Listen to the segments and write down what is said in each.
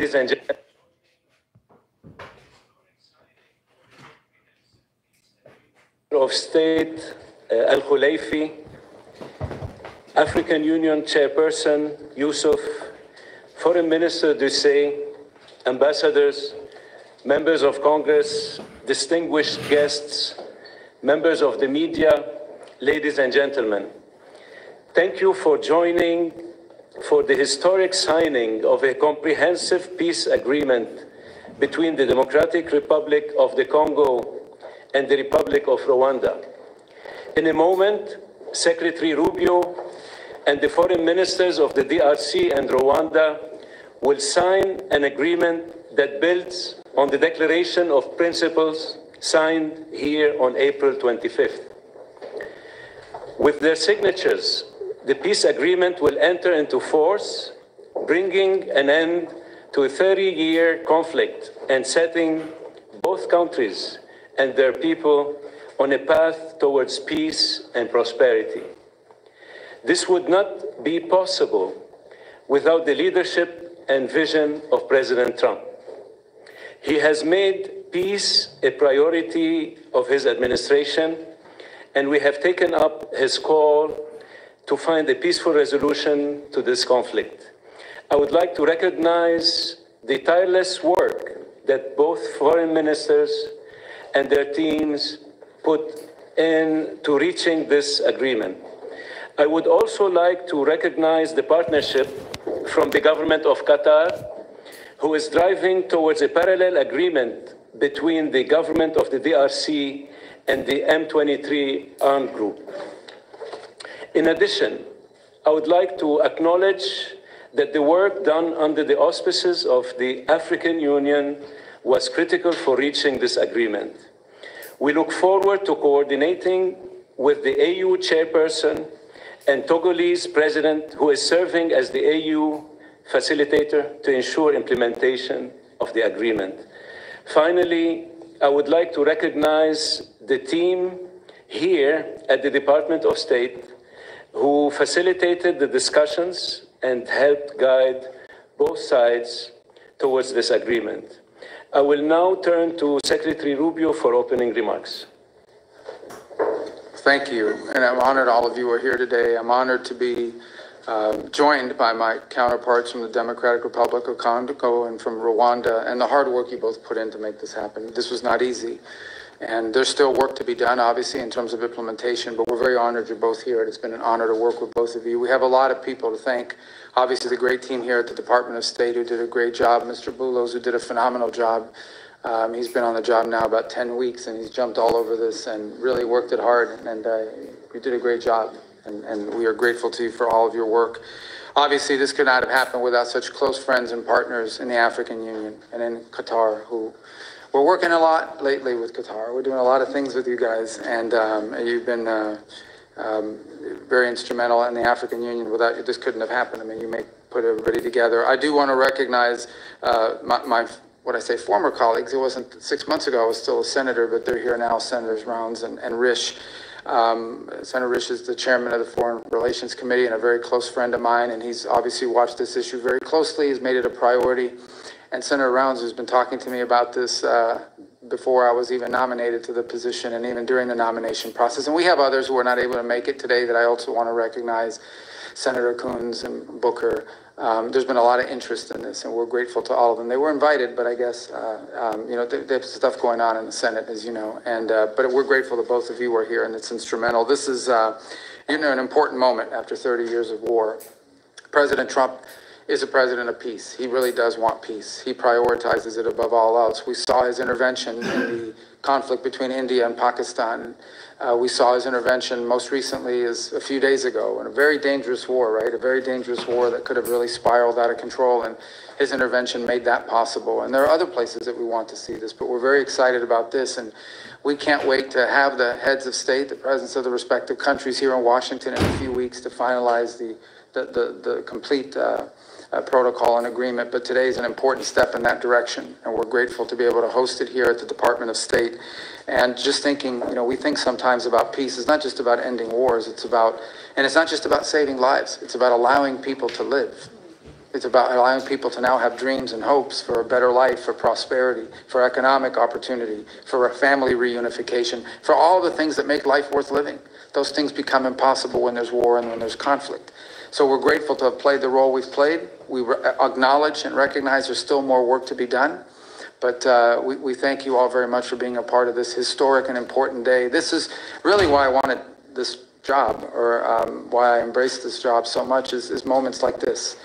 Ladies and gentlemen, of State Al-Khulaifi, African Union Chairperson Yusuf, Foreign Minister Ducey, ambassadors, members of Congress, distinguished guests, members of the media, ladies and gentlemen, thank you for joining for the historic signing of a comprehensive peace agreement between the Democratic Republic of the Congo and the Republic of Rwanda. In a moment, Secretary Rubio and the foreign ministers of the DRC and Rwanda will sign an agreement that builds on the Declaration of Principles signed here on April 25th. With their signatures, the peace agreement will enter into force, bringing an end to a 30-year conflict and setting both countries and their people on a path towards peace and prosperity. This would not be possible without the leadership and vision of President Trump. He has made peace a priority of his administration, and we have taken up his call to find a peaceful resolution to this conflict. I would like to recognize the tireless work that both foreign ministers and their teams put into reaching this agreement. I would also like to recognize the partnership from the government of Qatar, who is driving towards a parallel agreement between the government of the DRC and the M23 armed group. In addition, I would like to acknowledge that the work done under the auspices of the African Union was critical for reaching this agreement. We look forward to coordinating with the AU chairperson and Togolese president, who is serving as the AU facilitator to ensure implementation of the agreement. Finally, I would like to recognize the team here at the Department of State who facilitated the discussions and helped guide both sides towards this agreement. I will now turn to Secretary Rubio for opening remarks. Thank you, and I'm honored all of you are here today. I'm honored to be joined by my counterparts from the Democratic Republic of Congo and from Rwanda, and the hard work you both put in to make this happen. This was not easy, and there's still work to be done, obviously, in terms of implementation, but we're very honored you're both here. It's been an honor to work with both of you. We have a lot of people to thank. Obviously, the great team here at the Department of State who did a great job, Mr. Bulos, who did a phenomenal job. He's been on the job now about 10 weeks, and he's jumped all over this and really worked it hard, and you did a great job, and we are grateful to you for all of your work. Obviously, this could not have happened without such close friends and partners in the African Union and in Qatar, who we're working a lot lately with Qatar. We're doing a lot of things with you guys, and you've been very instrumental in the African Union. Without you, this couldn't have happened. I mean, you put everybody together. I do want to recognize my what I say, former colleagues. It wasn't 6 months ago, I was still a senator, but they're here now, Senators Rounds and Risch. Senator Risch is the chairman of the Foreign Relations Committee and a very close friend of mine, and he's obviously watched this issue very closely. He's made it a priority. And Senator Rounds has been talking to me about this before I was even nominated to the position and even during the nomination process. And we have others who are not able to make it today that I also want to recognize, Senator Coons and Booker. There's been a lot of interest in this, and we're grateful to all of them. They were invited, but I guess, you know, there's stuff going on in the Senate, as you know. And but we're grateful that both of you are here, and it's instrumental. This is, you know, an important moment after 30 years of war. President Trump is a president of peace. He really does want peace. He prioritizes it above all else. We saw his intervention in the conflict between India and Pakistan. We saw his intervention most recently is a few days ago in a very dangerous war, right? A very dangerous war that could have really spiraled out of control, and his intervention made that possible. And there are other places that we want to see this, but we're very excited about this, and we can't wait to have the heads of state, the presidents of the respective countries here in Washington in a few weeks to finalize the complete protocol and agreement. But today is an important step in that direction, and we're grateful to be able to host it here at the Department of State. And just thinking, you know, we think sometimes about peace. It's not just about ending wars. It's about, and it's not just about saving lives. It's about allowing people to live. It's about allowing people to now have dreams and hopes for a better life, for prosperity, for economic opportunity, for a family reunification, for all the things that make life worth living. Those things become impossible when there's war and when there's conflict. So we're grateful to have played the role we've played. We acknowledge and recognize there's still more work to be done. But we thank you all very much for being a part of this historic and important day. This is really why I wanted this job, or why I embraced this job so much, is moments like this.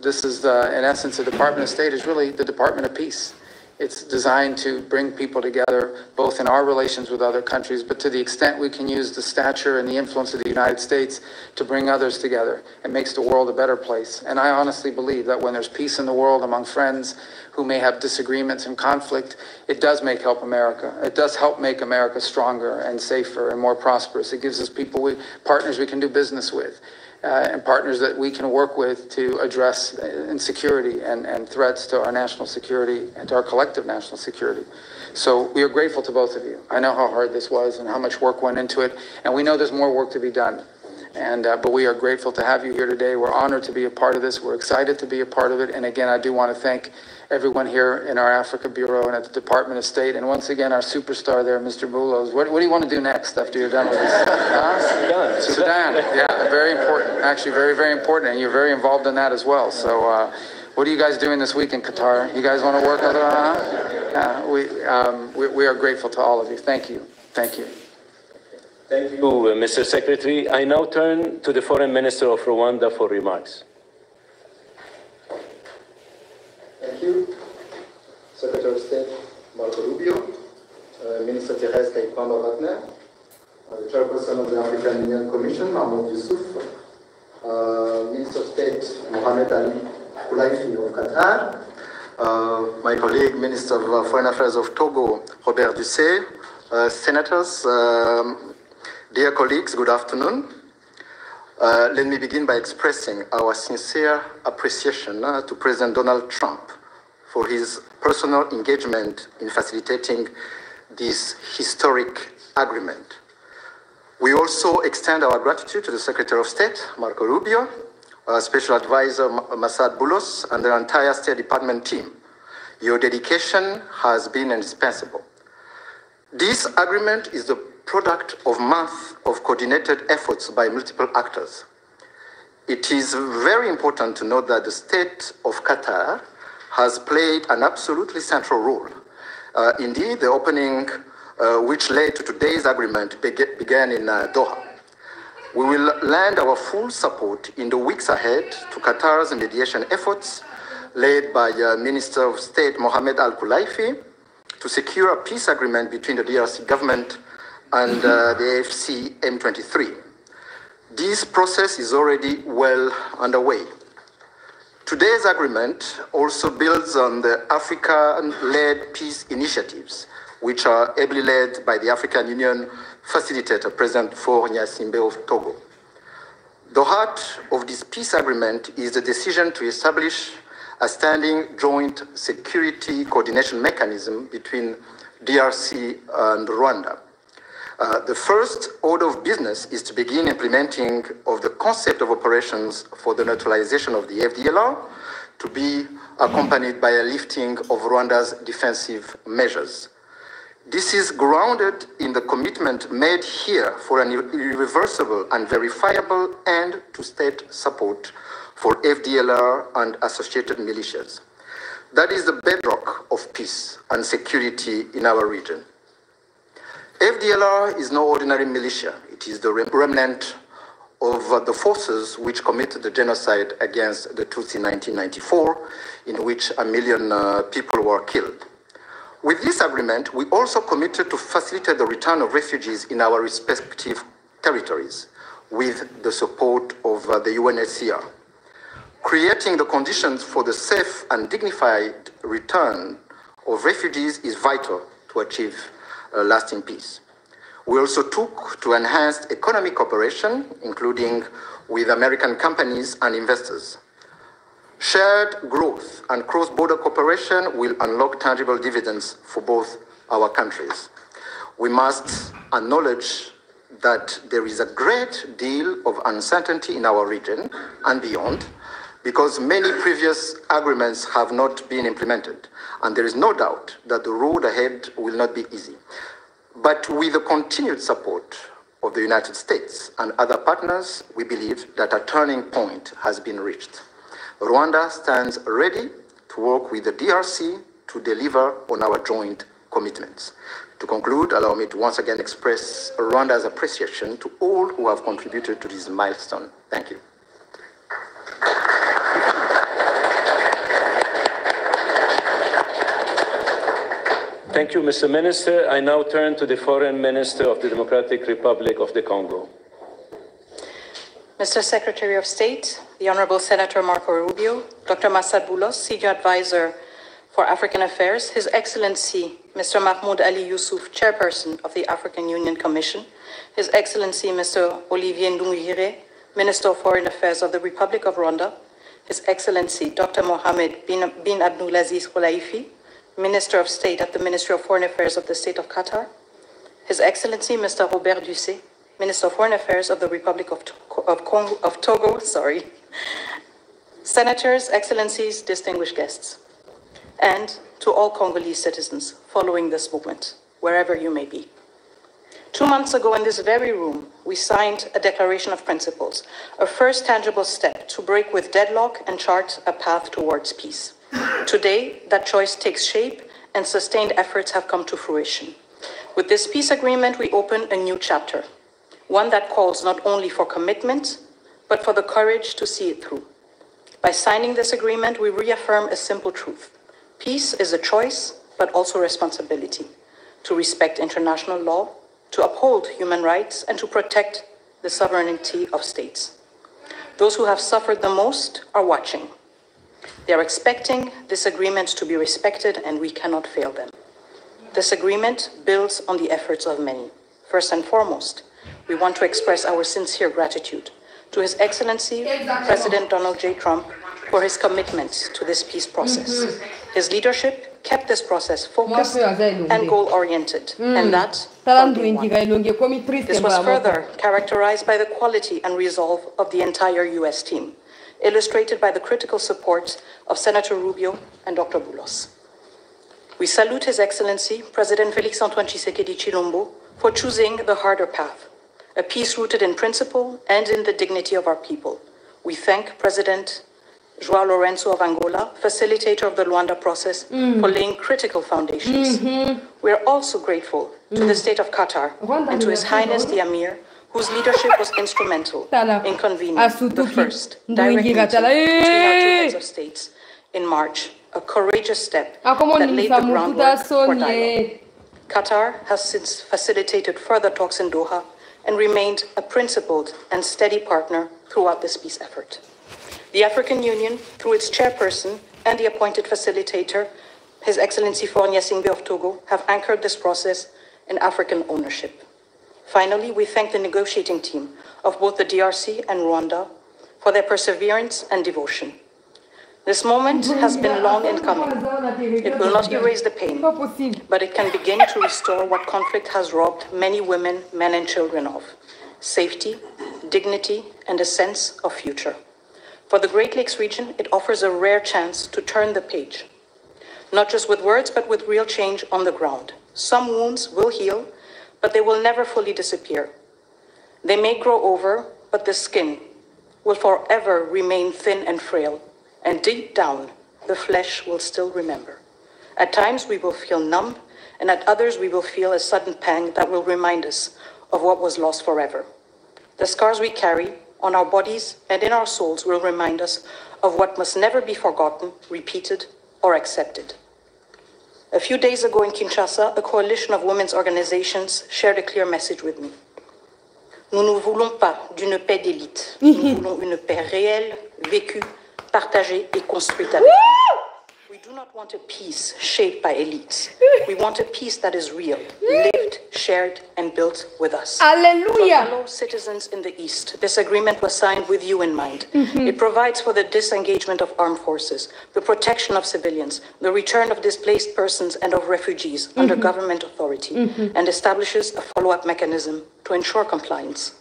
This is, in essence, the Department of State is really the Department of Peace. It's designed to bring people together, both in our relations with other countries, but to the extent we can use the stature and the influence of the United States to bring others together. It makes the world a better place. And I honestly believe that when there's peace in the world among friends who may have disagreements and conflict, it does help America. It does help make America stronger and safer and more prosperous. It gives us partners we can do business with. And partners that we can work with to address insecurity and threats to our national security and to our collective national security. So we are grateful to both of you. I know how hard this was and how much work went into it, and we know there's more work to be done. But we are grateful to have you here today. We're honored to be a part of this. We're excited to be a part of it. And again, I do want to thank everyone here in our Africa Bureau and at the Department of State. And once again, our superstar there, Mr. Bulos. What do you want to do next after you're done with this? Sudan. Yeah, very important. Actually, very, very important. And you're very involved in that as well. So what are you guys doing this week in Qatar? You guys want to work on that? We are grateful to all of you. Thank you. Thank you. Thank you, Mr. Secretary. I now turn to the Foreign Minister of Rwanda for remarks. Thank you. Secretary of State Marco Rubio, Minister Thérèse Wagner, the Chairperson of the African Union Commission, Mahmoud Yusuf, Minister of State Mohamed Ali Koulaifi of Qatar, my colleague, Minister of Foreign Affairs of Togo, Robert Dussé, Senators, dear colleagues, good afternoon. Let me begin by expressing our sincere appreciation to President Donald Trump for his personal engagement in facilitating this historic agreement. We also extend our gratitude to the Secretary of State, Marco Rubio, Special Advisor Masad Boulos, and the entire State Department team. Your dedication has been indispensable. This agreement is the product of months of coordinated efforts by multiple actors. It is very important to note that the State of Qatar has played an absolutely central role. Indeed, the opening, which led to today's agreement, began in Doha. We will lend our full support in the weeks ahead to Qatar's mediation efforts, led by Minister of State Mohamed Al Koulaifi, to secure a peace agreement between the DRC government and the AFC M23. This process is already well underway. Today's agreement also builds on the African-led peace initiatives, which are ably led by the African Union Facilitator, President Faure Gnassingbé of Togo. The heart of this peace agreement is the decision to establish a standing joint security coordination mechanism between DRC and Rwanda. The first order of business is to begin implementing of the concept of operations for the neutralization of the FDLR, to be accompanied by a lifting of Rwanda's defensive measures. This is grounded in the commitment made here for an irreversible and verifiable end to state support for FDLR and associated militias. That is the bedrock of peace and security in our region. FDLR is no ordinary militia. It is the remnant of the forces which committed the genocide against the Tutsi in 1994, in which 1 million people were killed. With this agreement, we also committed to facilitate the return of refugees in our respective territories with the support of the UNHCR. Creating the conditions for the safe and dignified return of refugees is vital to achieve lasting peace. We also took to enhanced economic cooperation, including with American companies and investors. Shared growth and cross-border cooperation will unlock tangible dividends for both our countries. We must acknowledge that there is a great deal of uncertainty in our region and beyond, because many previous agreements have not been implemented, and there is no doubt that the road ahead will not be easy. But with the continued support of the United States and other partners, we believe that a turning point has been reached. Rwanda stands ready to work with the DRC to deliver on our joint commitments. To conclude, allow me to once again express Rwanda's appreciation to all who have contributed to this milestone. Thank you. Thank you, Mr. Minister. I now turn to the Foreign Minister of the Democratic Republic of the Congo. Mr. Secretary of State, the Honorable Senator Marco Rubio, Dr. Massad Boulos, Senior Advisor for African Affairs, His Excellency Mr. Mahmoud Ali Youssouf, Chairperson of the African Union Commission, His Excellency Mr. Olivier Nduhungirehe, Minister of Foreign Affairs of the Republic of Rwanda, His Excellency Dr. Mohamed bin Abdulaziz Khulaifi, Minister of State at the Ministry of Foreign Affairs of the State of Qatar, His Excellency Mr. Robert Dussé, Minister of Foreign Affairs of the Republic of Togo, Senators, Excellencies, distinguished guests, and to all Congolese citizens following this movement, wherever you may be. 2 months ago in this very room, we signed a declaration of principles, a first tangible step to break with deadlock and chart a path towards peace. Today, that choice takes shape and sustained efforts have come to fruition. With this peace agreement, we open a new chapter, one that calls not only for commitment, but for the courage to see it through. By signing this agreement, we reaffirm a simple truth. Peace is a choice, but also responsibility, to respect international law, to uphold human rights, and to protect the sovereignty of states. Those who have suffered the most are watching. They are expecting this agreement to be respected, and we cannot fail them. This agreement builds on the efforts of many. First and foremost, we want to express our sincere gratitude to His Excellency President Donald J. Trump for his commitment to this peace process. His leadership kept this process focused and goal-oriented, and that from day one. This was further characterized by the quality and resolve of the entire U.S. team, illustrated by the critical support of Senator Rubio and Dr. Boulos. We salute His Excellency President Félix Antoine Tshisekedi Chilombo for choosing the harder path, a peace rooted in principle and in the dignity of our people. We thank President João Lourenço of Angola, facilitator of the Rwanda process, for laying critical foundations. We are also grateful to the State of Qatar and to His Highness the Emir, whose leadership was instrumental in convening the first direct meeting between our two heads of states in March, a courageous step that laid the groundwork for dialogue. Qatar has since facilitated further talks in Doha and remained a principled and steady partner throughout this peace effort. The African Union, through its chairperson and the appointed facilitator, His Excellency Faure Gnassingbé of Togo, have anchored this process in African ownership. Finally, we thank the negotiating team of both the DRC and Rwanda for their perseverance and devotion. This moment has been long in coming. It will not erase the pain, but it can begin to restore what conflict has robbed many women, men, and children of: safety, dignity, and a sense of future. For the Great Lakes region, it offers a rare chance to turn the page, not just with words, but with real change on the ground. Some wounds will heal, but they will never fully disappear. They may grow over, but the skin will forever remain thin and frail, and deep down, the flesh will still remember. At times, we will feel numb, and at others, we will feel a sudden pang that will remind us of what was lost forever. The scars we carry on our bodies and in our souls will remind us of what must never be forgotten, repeated, or accepted. A few days ago in Kinshasa, a coalition of women's organizations shared a clear message with me. Nous ne voulons pas d'une paix d'élite. Nous voulons une paix réelle, vécue, partagée et construite avec. We do not want a peace shaped by elites. We want a peace that is real, lived, shared, and built with us. Hallelujah. For fellow citizens in the East, this agreement was signed with you in mind. It provides for the disengagement of armed forces, the protection of civilians, the return of displaced persons and of refugees under government authority, and establishes a follow-up mechanism to ensure compliance.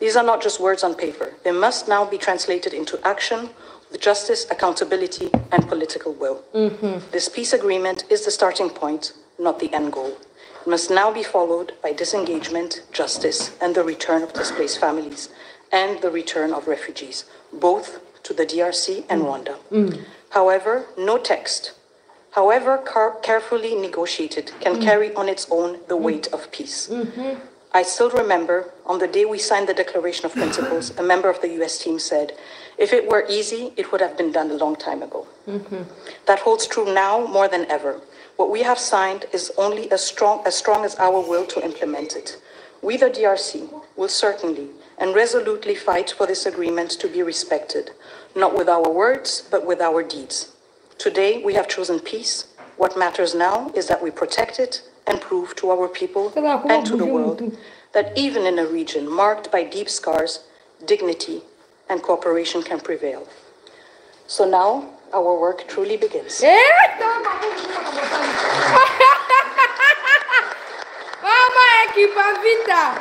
These are not just words on paper. They must now be translated into action, justice, accountability, and political will. This peace agreement is the starting point, not the end goal. It must now be followed by disengagement, justice, and the return of displaced families, and the return of refugees, both to the DRC and Rwanda. However, no text, however carefully negotiated, can carry on its own the weight of peace. I still remember, on the day we signed the Declaration of Principles, a member of the US team said, if it were easy, it would have been done a long time ago. That holds true now more than ever. What we have signed is only as strong as our will to implement it. We, the DRC, will certainly and resolutely fight for this agreement to be respected, not with our words, but with our deeds. Today, we have chosen peace. What matters now is that we protect it and prove to our people and to the world that even in a region marked by deep scars, dignity and cooperation can prevail. So now, our work truly begins. Mama equipa vita.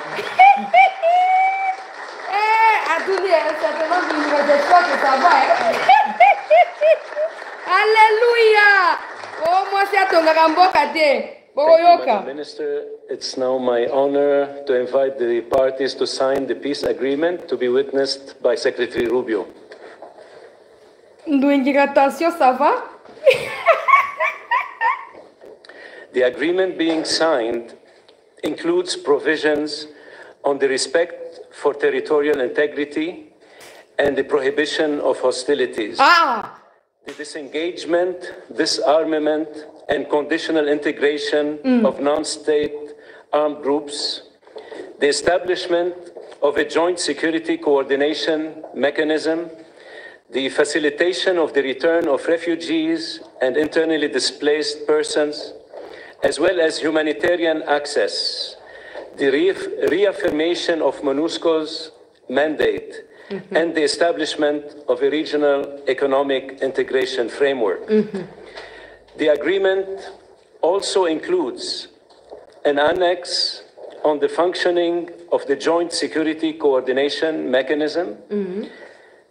Attendez, certainement que nous espérons que ça va. Alléluia. Oh, moi c'est ton gamboka te. Madam Minister, it's now my honor to invite the parties to sign the peace agreement to be witnessed by Secretary Rubio. Attention, ça va? The agreement being signed includes provisions on the respect for territorial integrity and the prohibition of hostilities. The disengagement, disarmament, and conditional integration of non-state armed groups, the establishment of a joint security coordination mechanism, the facilitation of the return of refugees and internally displaced persons, as well as humanitarian access, the reaffirmation of MONUSCO's mandate, and the establishment of a regional economic integration framework. The agreement also includes an annex on the functioning of the joint security coordination mechanism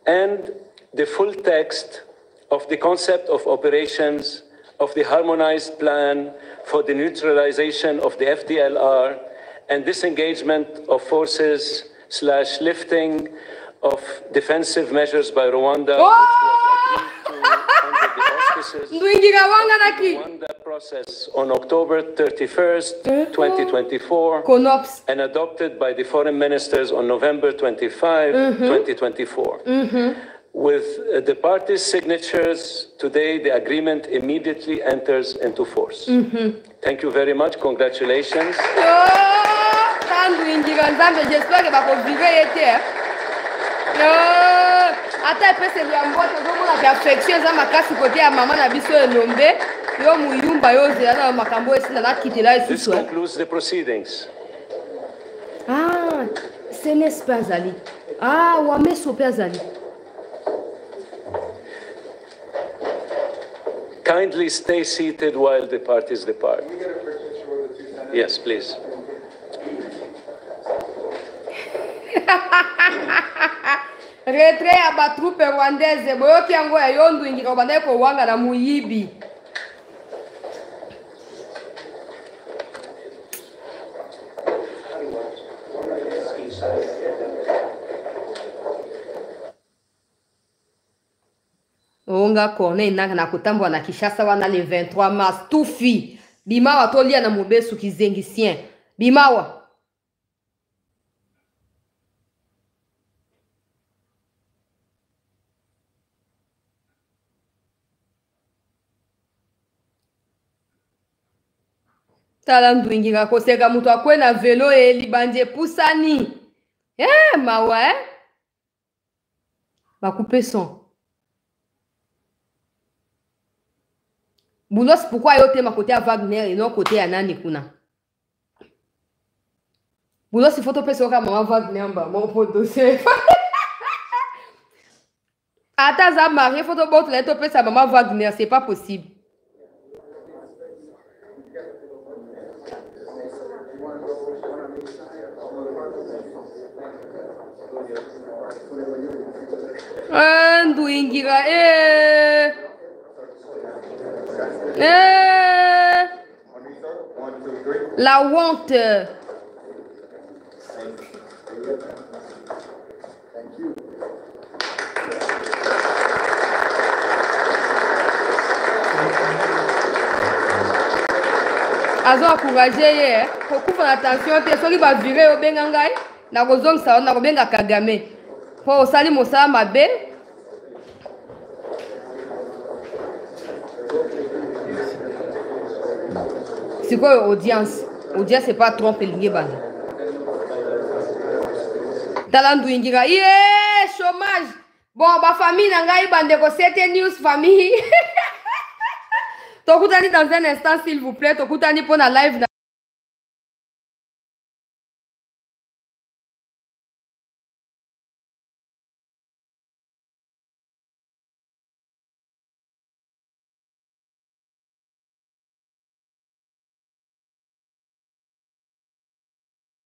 and the full text of the concept of operations of the harmonized plan for the neutralization of the FDLR and disengagement of forces / lifting of defensive measures by Rwanda, which was agreed to under the auspices of the Rwanda process on October 31st, 2024, and adopted by the foreign ministers on November 25, 2024. With the parties' signatures today, the agreement immediately enters into force. Thank you very much. Congratulations. This concludes the proceedings. Ce n'est pas Ali. Wame Soper Ali. Kindly stay seated while the parties depart. Yes, please. Retrait à ba troupe rwandaise boyoki yango ya yondu ingika banaye ko wanga na muyibi. Onga kone inanga na kutambwa na Kishasa wana le 23 mars tufi bimawa tolia na mubesu kizengisien bimawa tala ndwingira koseka mutu akwe na velo libanje pusani mawa bakupe son Boulos, pourquoi il y a côté à Wagner et non côté à Nani Kuna? Boulos, il faut te passer au cas maman Wagner, mon photo c'est. Attends, ça marié, il faut te passer à maman Wagner, c'est pas possible. Nduingira la honte. Azo encourager beaucoup de attention te soki ba virer obenga ngai na kozong sa na kobenga Kagame po osali mosala mabe sikoyo audience c'est pas trompe lingi bana talandu ingira chômage bon ba famille na ngai bande ko 7 news famille Tokutani dans un instant, s'il vous plaît. Tokutani pour la live.